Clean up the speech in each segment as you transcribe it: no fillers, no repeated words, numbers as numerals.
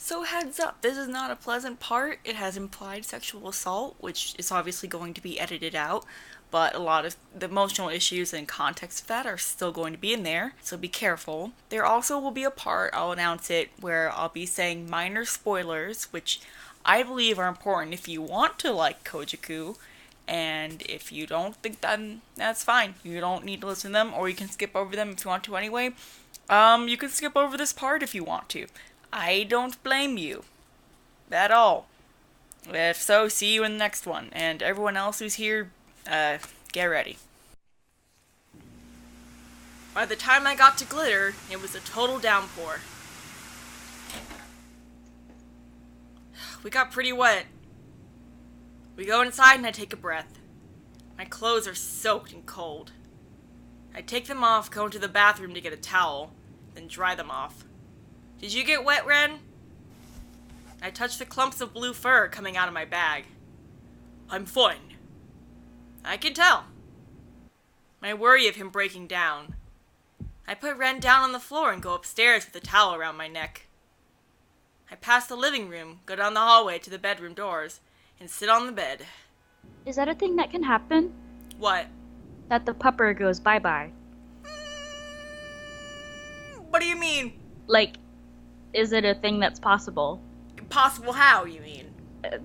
So heads up, this is not a pleasant part. It has implied sexual assault, which is obviously going to be edited out, but a lot of the emotional issues and context of that are still going to be in there, so be careful. There also will be a part, I'll announce it, where I'll be saying minor spoilers, which I believe are important if you want to like Koujaku, and if you don't think that, that's fine. You don't need to listen to them, or you can skip over them if you want to anyway. You can skip over this part if you want to. I don't blame you. At all. If so, see you in the next one. And everyone else who's here, get ready. By the time I got to Glitter, it was a total downpour. We got pretty wet. We go inside and I take a breath. My clothes are soaked and cold. I take them off, go into the bathroom to get a towel, then dry them off. Did you get wet, Ren? I touch the clumps of blue fur coming out of my bag. I'm fine. I can tell. I worry of him breaking down. I put Ren down on the floor and go upstairs with a towel around my neck. I pass the living room, go down the hallway to the bedroom doors, and sit on the bed. Is that a thing that can happen? What? That the pupper goes bye-bye. What do you mean? Like, is it a thing that's possible? Impossible how, you mean?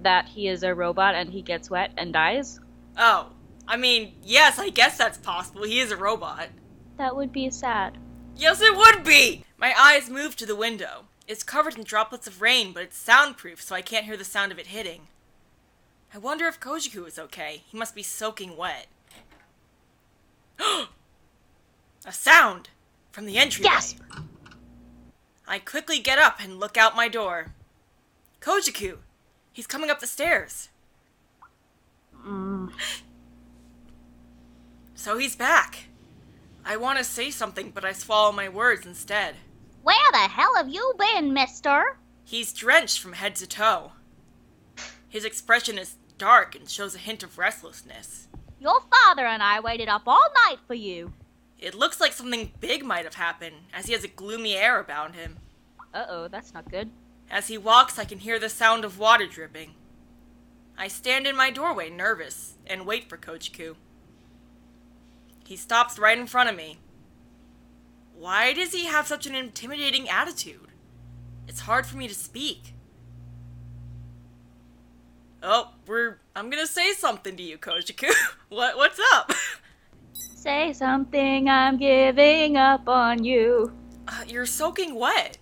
That he is a robot and he gets wet and dies? Oh, I mean, yes, I guess that's possible. He is a robot. That would be sad. Yes, it would be! My eyes move to the window. It's covered in droplets of rain, but it's soundproof, so I can't hear the sound of it hitting. I wonder if Koujaku is okay. He must be soaking wet. A sound! From the entryway. Gasp! I quickly get up and look out my door. Koujaku! He's coming up the stairs. So he's back. I want to say something, but I swallow my words instead. Where the hell have you been, mister? He's drenched from head to toe. His expression is dark and shows a hint of restlessness. Your father and I waited up all night for you. It looks like something big might have happened, as he has a gloomy air about him. Uh-oh, that's not good. As he walks, I can hear the sound of water dripping. I stand in my doorway, nervous, and wait for Koujaku. He stops right in front of me. Why does he have such an intimidating attitude? It's hard for me to speak. Oh, I'm gonna say something to you, Koujaku. What's up? Say something, I'm giving up on you. You're soaking wet.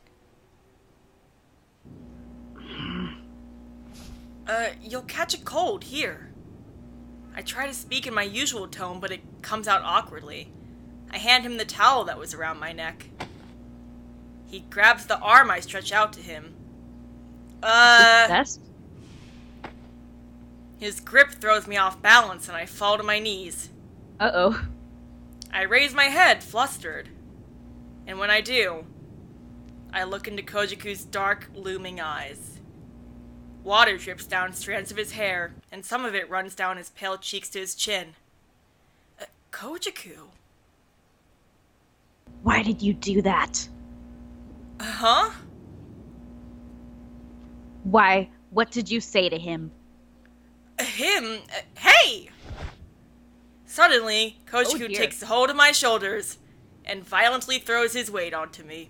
You'll catch a cold here. I try to speak in my usual tone, but it comes out awkwardly. I hand him the towel that was around my neck. He grabs the arm I stretch out to him. Success? His grip throws me off balance and I fall to my knees. Uh-oh. I raise my head, flustered. And when I do, I look into Koujaku's dark, looming eyes. Water drips down strands of his hair, and some of it runs down his pale cheeks to his chin. Koujaku? Why did you do that? Huh? Why? What did you say to him? Him? Hey! Suddenly, Koujaku dear. takes hold of my shoulders and violently throws his weight onto me.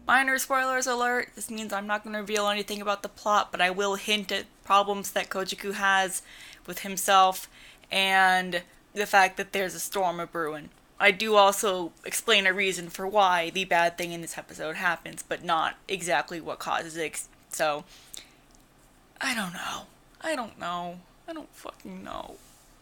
Minor spoilers alert. This means I'm not going to reveal anything about the plot, but I will hint at problems that Koujaku has with himself and the fact that there's a storm a-brewing. I do also explain a reason for why the bad thing in this episode happens, but not exactly what causes it. So, I don't know. I don't fucking know.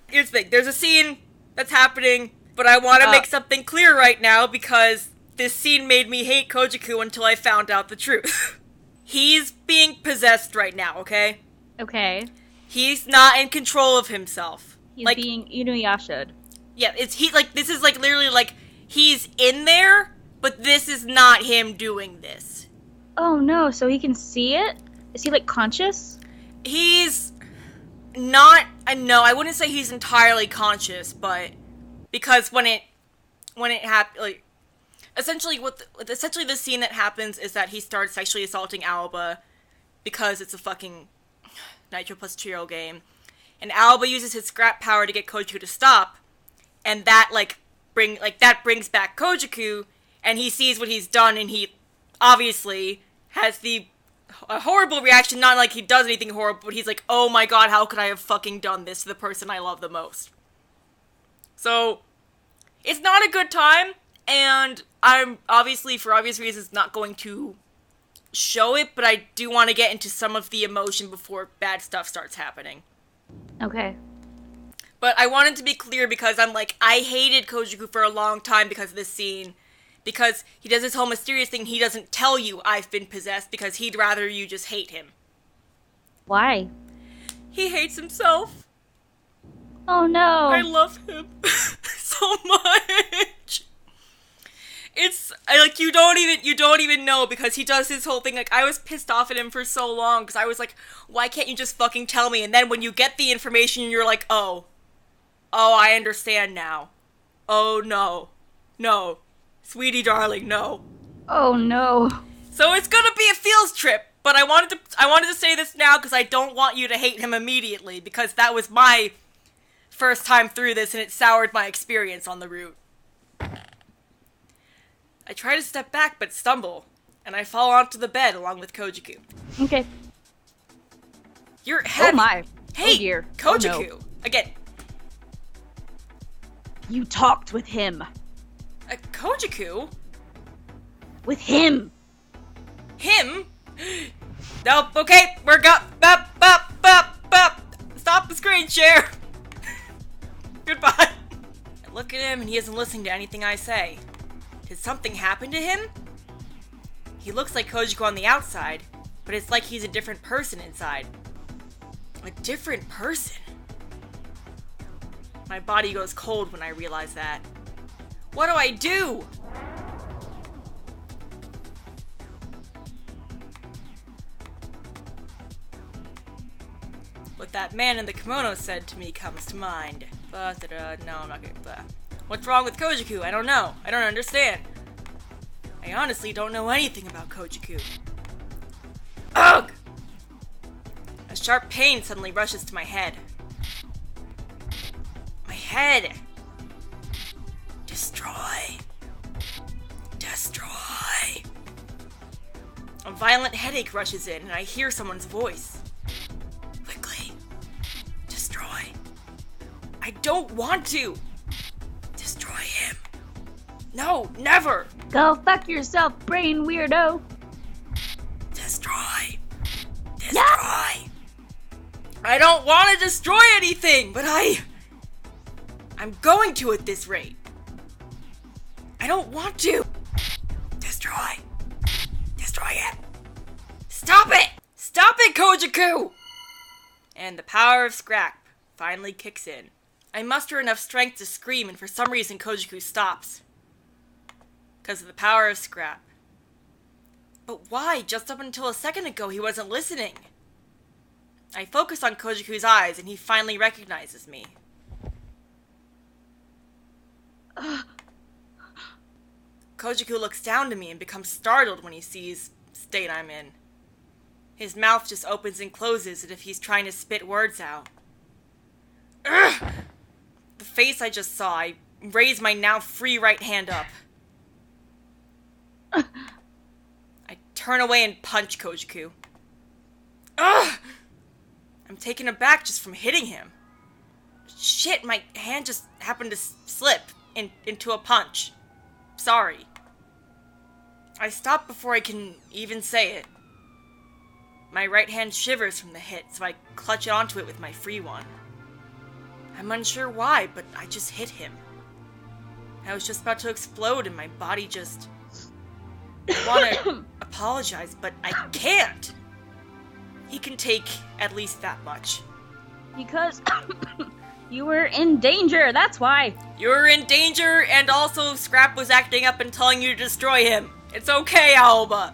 Here's the thing. There's a scene that's happening, but I want to make something clear right now because this scene made me hate Koujaku until I found out the truth. He's being possessed right now, okay? Okay. He's not in control of himself. He's being Inuyasha'd. Yeah, this is literally he's in there, but this is not him doing this. Oh no, so he can see it? Is he conscious? He's not, no, I wouldn't say he's entirely conscious, but because when it happened, essentially the scene that happens is that he starts sexually assaulting Alba because it's a fucking Nitro plus Trio game. And Alba uses his scrap power to get Koujaku to stop, and that brings back Koujaku, and he sees what he's done, and he obviously has a horrible reaction. Not like he does anything horrible, but he's like, "Oh my god, how could I have fucking done this to the person I love the most?" So it's not a good time, and I'm obviously, for obvious reasons, not going to show it, but I do want to get into some of the emotion before bad stuff starts happening. Okay. But I wanted to be clear because I'm like, I hated Koujaku for a long time because of this scene. Because he does this whole mysterious thing, he doesn't tell you I've been possessed because he'd rather you just hate him. Why? He hates himself. Oh no. I love him so much. It's like you don't even know, because he does his whole thing. Like, I was pissed off at him for so long because I was like, why can't you just fucking tell me? And then when you get the information, you're like, oh, I understand now. Oh no, sweetie darling, no. Oh no. So it's gonna be a feels trip, but I wanted to say this now because I don't want you to hate him immediately, because that was my first time through this and it soured my experience on the route. I try to step back but stumble, and I fall onto the bed along with Koujaku. Okay. You're heavy. Oh my. Hey, oh dear. Koujaku. Oh, no. Again. You talked with him. Koujaku? With him. Him? Nope, okay, we're Stop the screen share. Goodbye. I look at him and he isn't listening to anything I say. Did something happen to him? He looks like Koujaku on the outside, but it's like he's a different person inside. A different person? My body goes cold when I realize that. What do I do? What that man in the kimono said to me comes to mind. No, I'm not gonna. What's wrong with Koujaku? I don't know. I don't understand. I honestly don't know anything about Koujaku. Ugh! A sharp pain suddenly rushes to my head. My head! Destroy. Destroy. A violent headache rushes in and I hear someone's voice. Quickly. Destroy. I don't want to. Destroy him. No, never. Go fuck yourself, brain weirdo. Destroy. Destroy. I don't want to destroy anything, but I'm going to at this rate. I don't want to. Destroy. Destroy it. Stop it. Stop it, Koujaku. And the power of scrap finally kicks in. I muster enough strength to scream, and for some reason Koujaku stops. Because of the power of scrap. But why? Just up until a second ago he wasn't listening. I focus on Kojaku's eyes and he finally recognizes me. Koujaku looks down to me and becomes startled when he sees the state I'm in. His mouth just opens and closes as if he's trying to spit words out. Ugh! The face I just saw, I raise my now free right hand up. I turn away and punch Koujaku. Ugh! I'm taken aback just from hitting him. Shit, my hand just happened to slip into a punch. Sorry. I stop before I can even say it. My right hand shivers from the hit, so I clutch onto it with my free one. I'm unsure why, but I just hit him. I was just about to explode and my body just... I want to apologize, but I can't. He can take at least that much. Because you were in danger, that's why. You were in danger, and also Scrap was acting up and telling you to destroy him. It's okay, Aoba.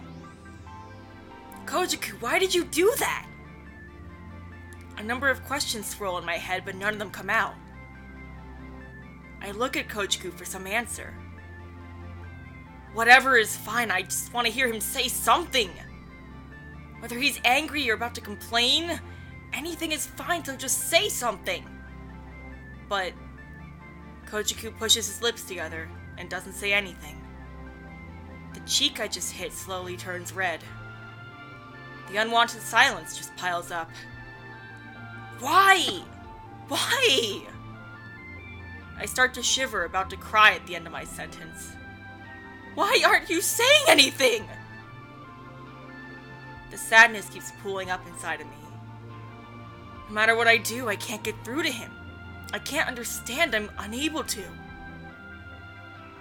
Koujaku, why did you do that? A number of questions swirl in my head, but none of them come out. I look at Koujaku for some answer. Whatever is fine, I just want to hear him say something. Whether he's angry or about to complain, anything is fine, so just say something. But Koujaku pushes his lips together and doesn't say anything. The cheek I just hit slowly turns red. The unwanted silence just piles up. Why? Why? I start to shiver, about to cry at the end of my sentence. Why aren't you saying anything? The sadness keeps pooling up inside of me. No matter what I do, I can't get through to him. I can't understand. I'm unable to.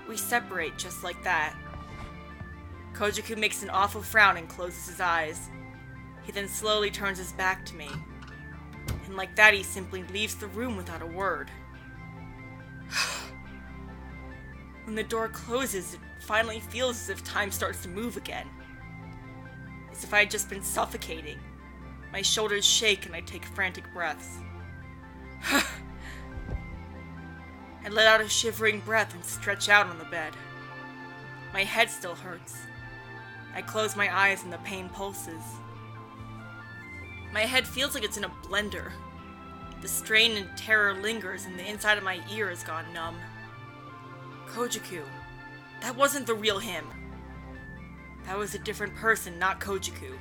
We separate just like that. Koujaku makes an awful frown and closes his eyes. He then slowly turns his back to me. And like that, he simply leaves the room without a word. When the door closes, it finally feels as if time starts to move again. As if I had just been suffocating. My shoulders shake and I take frantic breaths. I let out a shivering breath and stretch out on the bed. My head still hurts. I close my eyes and the pain pulses. My head feels like it's in a blender. The strain and terror lingers and the inside of my ear has gone numb. Koujaku. That wasn't the real him. That was a different person, not Koujaku.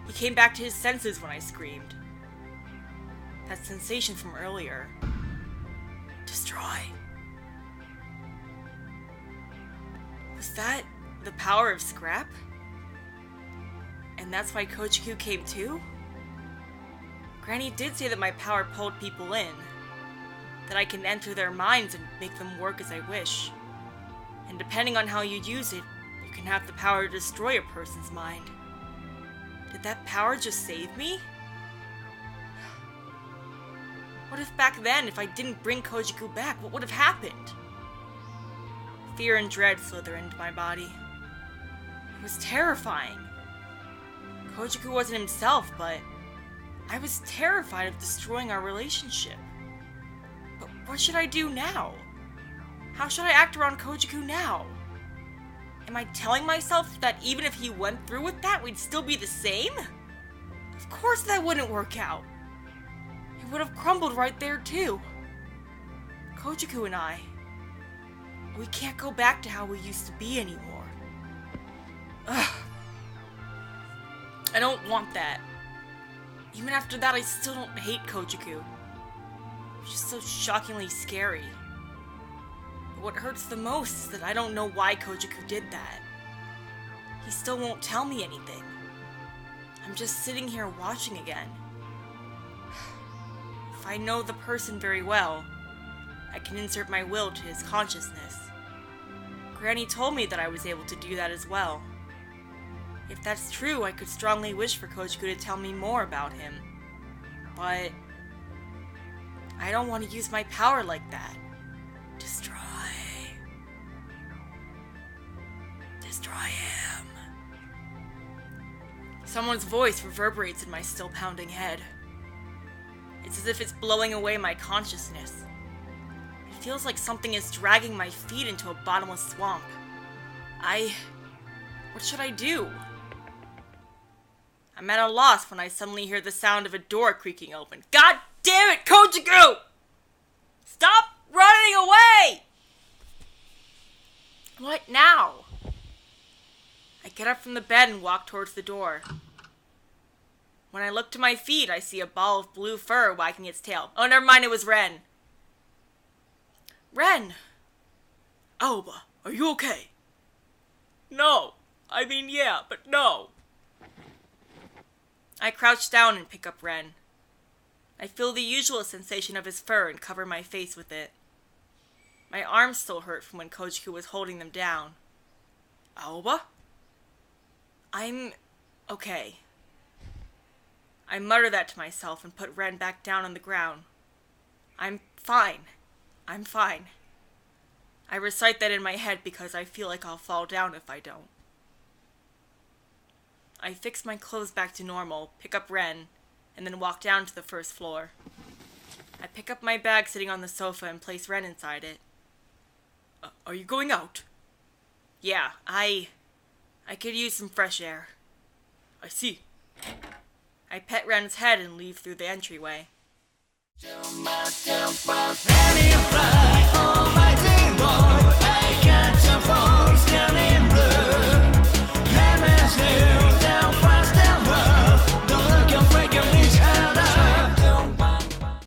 He came back to his senses when I screamed. That sensation from earlier. Destroy. Was that the power of scrap? And that's why Koujaku came too? Granny did say that my power pulled people in. That I can enter their minds and make them work as I wish. And depending on how you use it, you can have the power to destroy a person's mind. Did that power just save me? What if back then, if I didn't bring Koujaku back, what would have happened? Fear and dread slither into my body. It was terrifying. Koujaku wasn't himself, but I was terrified of destroying our relationship. But what should I do now? How should I act around Koujaku now? Am I telling myself that even if he went through with that, we'd still be the same? Of course that wouldn't work out. It would have crumbled right there too. Koujaku and I, we can't go back to how we used to be anymore. Ugh. I don't want that. Even after that, I still don't hate Koujaku. It's just so shockingly scary. But what hurts the most is that I don't know why Koujaku did that. He still won't tell me anything. I'm just sitting here watching again. If I know the person very well, I can insert my will to his consciousness. Granny told me that I was able to do that as well. If that's true, I could strongly wish for Koujaku to tell me more about him. But I don't want to use my power like that. Destroy. Destroy him. Someone's voice reverberates in my still pounding head. It's as if it's blowing away my consciousness. It feels like something is dragging my feet into a bottomless swamp. What should I do? I'm at a loss when I suddenly hear the sound of a door creaking open. God damn it, Koujaku! Stop running away! What now? I get up from the bed and walk towards the door. When I look to my feet, I see a ball of blue fur wagging its tail. Oh, never mind, it was Ren. Ren! Aoba, are you okay? No. I mean, yeah, but no. I crouch down and pick up Ren. I feel the usual sensation of his fur and cover my face with it. My arms still hurt from when Koujaku was holding them down. Aoba? I'm okay. I mutter that to myself and put Ren back down on the ground. I'm fine. I'm fine. I recite that in my head because I feel like I'll fall down if I don't. I fix my clothes back to normal, pick up Ren, and then walk down to the first floor. I pick up my bag sitting on the sofa and place Ren inside it. Are you going out? Yeah, I could use some fresh air. I see. I pet Ren's head and leave through the entryway.